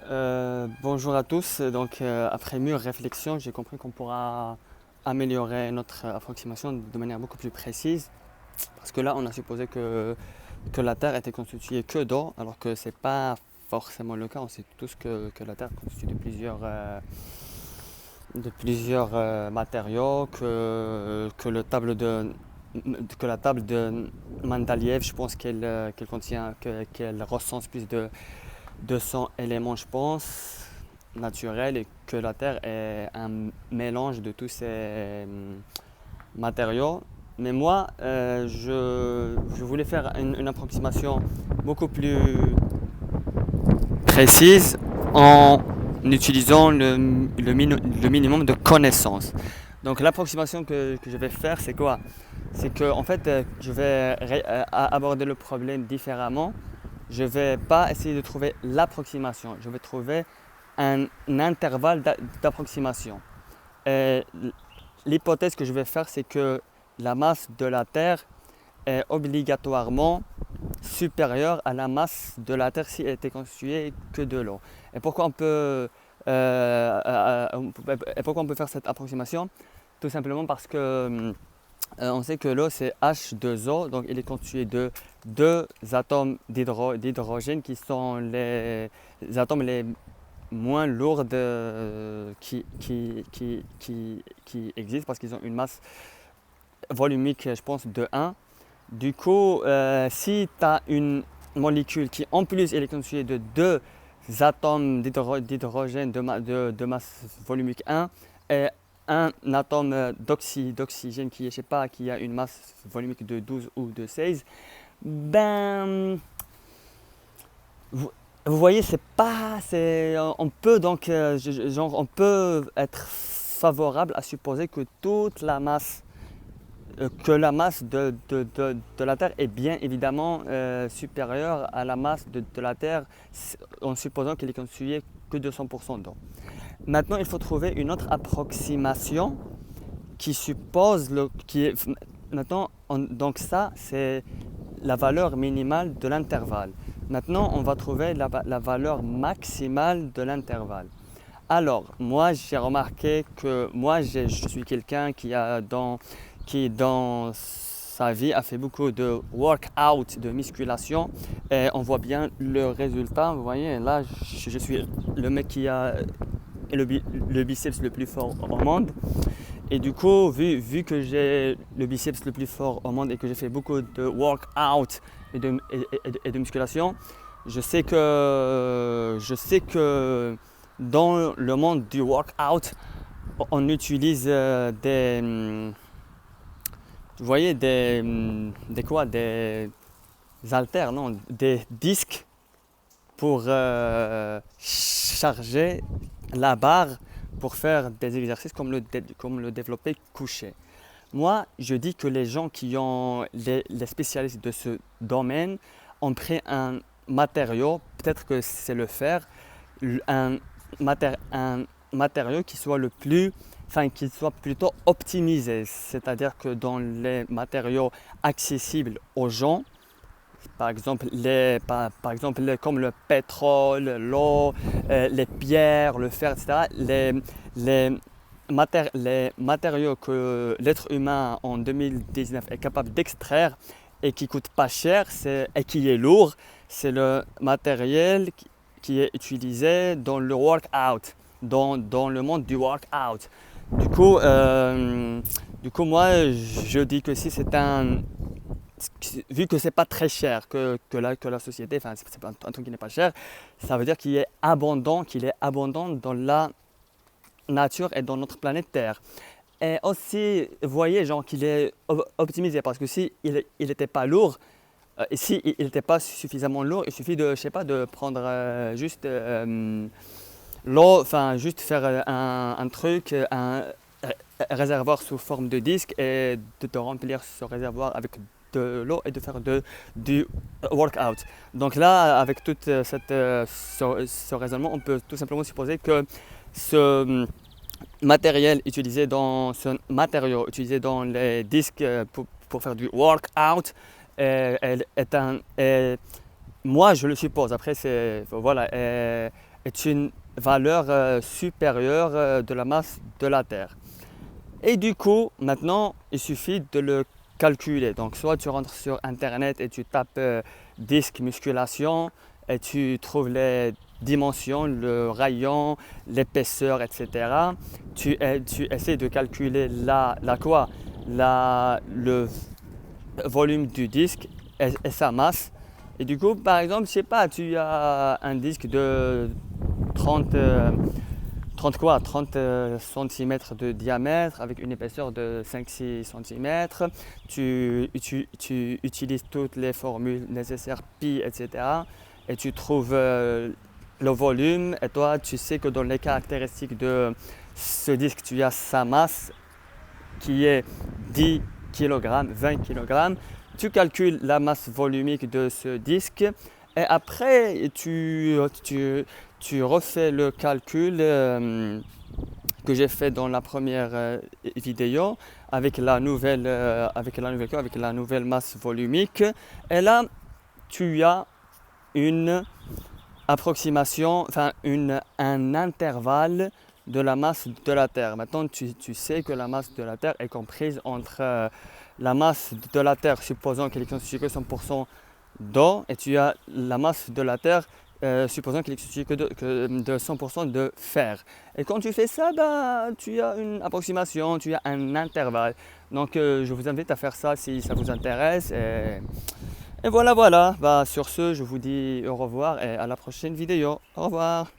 Bonjour à tous. Donc, après mûre réflexion, j'ai compris qu'on pourra améliorer notre approximation de manière beaucoup plus précise. Parce que là, on a supposé que la Terre était constituée que d'eau, alors que c'est pas forcément le cas. On sait tous que la Terre est constituée de plusieurs matériaux, que la table de Mendeleïev, je pense qu'elle contient, qu'elle recense plus de 200 éléments, je pense, naturels, et que la Terre est un mélange de tous ces matériaux. Mais moi, je voulais faire une approximation beaucoup plus précise en utilisant le minimum de connaissances. Donc l'approximation que je vais faire, c'est quoi? C'est que en fait, je vais aborder le problème différemment. Je ne vais pas essayer de trouver l'approximation, je vais trouver un intervalle d'approximation. Et l'hypothèse que je vais faire, c'est que la masse de la Terre est obligatoirement supérieure à la masse de la Terre si elle était constituée que de l'eau. Et pourquoi on peut faire cette approximation? Tout simplement parce que on sait que l'eau c'est H2O, donc il est constitué de deux atomes d'hydrogène qui sont les atomes les moins lourds qui existent parce qu'ils ont une masse volumique, je pense, de 1. Du coup, si tu as une molécule qui en plus elle est constituée de deux atomes d'hydrogène de masse volumique 1 et un atome d'oxygène qui, je sais pas, qui a une masse volumique de 12 ou de 16, ben, vous, vous voyez, c'est pas, on peut donc, on peut être favorable à supposer que toute la masse que la masse de la Terre est bien évidemment supérieure à la masse de la Terre en supposant qu'elle est constituée que de 100% d'eau. Maintenant, il faut trouver une autre approximation qui suppose maintenant, donc ça, c'est la valeur minimale de l'intervalle. Maintenant, on va trouver la valeur maximale de l'intervalle. Alors, moi, j'ai remarqué que je suis quelqu'un qui dans sa vie a fait beaucoup de workout, de musculation, et on voit bien le résultat. Vous voyez, là, je suis le mec qui a le biceps le plus fort au monde. Et du coup, vu que j'ai le biceps le plus fort au monde et que j'ai fait beaucoup de workout et de musculation, je sais que dans le monde du workout, on utilise vous voyez, des haltères, non, des disques pour charger la barre pour faire des exercices comme le développé couché. Moi, je dis que les gens qui ont les spécialistes de ce domaine ont pris un matériau, peut-être que c'est le fer, un, un matériau qui soit qui soit plutôt optimisé, c'est-à-dire que dans les matériaux accessibles aux gens, par exemple, comme le pétrole, l'eau, les pierres, le fer, etc., les, les matériaux que l'être humain en 2019 est capable d'extraire et qui ne coûte pas cher et qui est lourd, c'est le matériel qui est utilisé dans le workout, dans le monde du workout. Du coup, moi, je dis que si c'est vu que c'est pas très cher que la société, enfin c'est pas un truc qui n'est pas cher, ça veut dire qu'il est abondant dans la nature et dans notre planète Terre. Et aussi, vous voyez, genre qu'il est optimisé parce que si il n'était pas lourd, et si il n'était pas suffisamment lourd, il suffit de, je sais pas, de prendre juste l'eau, enfin juste faire un truc, un réservoir sous forme de disque et de remplir ce réservoir avec de l'eau et de faire du workout. Donc là, avec tout ce raisonnement, on peut tout simplement supposer que ce matériau utilisé dans les disques pour faire du workout est moi je le suppose, après c'est voilà, est une valeur supérieure de la masse de la Terre. Et du coup, maintenant, il suffit de le calculer. Donc, soit tu rentres sur Internet et tu tapes disque musculation et tu trouves les dimensions, le rayon, l'épaisseur, etc. Tu essaies de calculer le volume du disque et sa masse. Et du coup, par exemple, je sais pas, tu as un disque de 30, 30 cm de diamètre avec une épaisseur de 5-6 cm. Tu utilises toutes les formules nécessaires, pi, etc. Et tu trouves le volume. Et toi, tu sais que dans les caractéristiques de ce disque, tu as sa masse qui est 10 kg, 20 kg. Tu calcules la masse volumique de ce disque et après tu refais le calcul que j'ai fait dans la première vidéo avec la nouvelle masse volumique. Et là, tu as une approximation, enfin un intervalle de la masse de la Terre. Maintenant, tu sais que la masse de la Terre est comprise entre la masse de la Terre, supposons qu'elle est constituée que 100% d'eau, et tu as la masse de la Terre, supposons qu'elle est constituée que de 100% de fer. Et quand tu fais ça, bah, tu as une approximation, tu as un intervalle. Donc, je vous invite à faire ça si ça vous intéresse. Et voilà. Bah, sur ce, je vous dis au revoir et à la prochaine vidéo. Au revoir.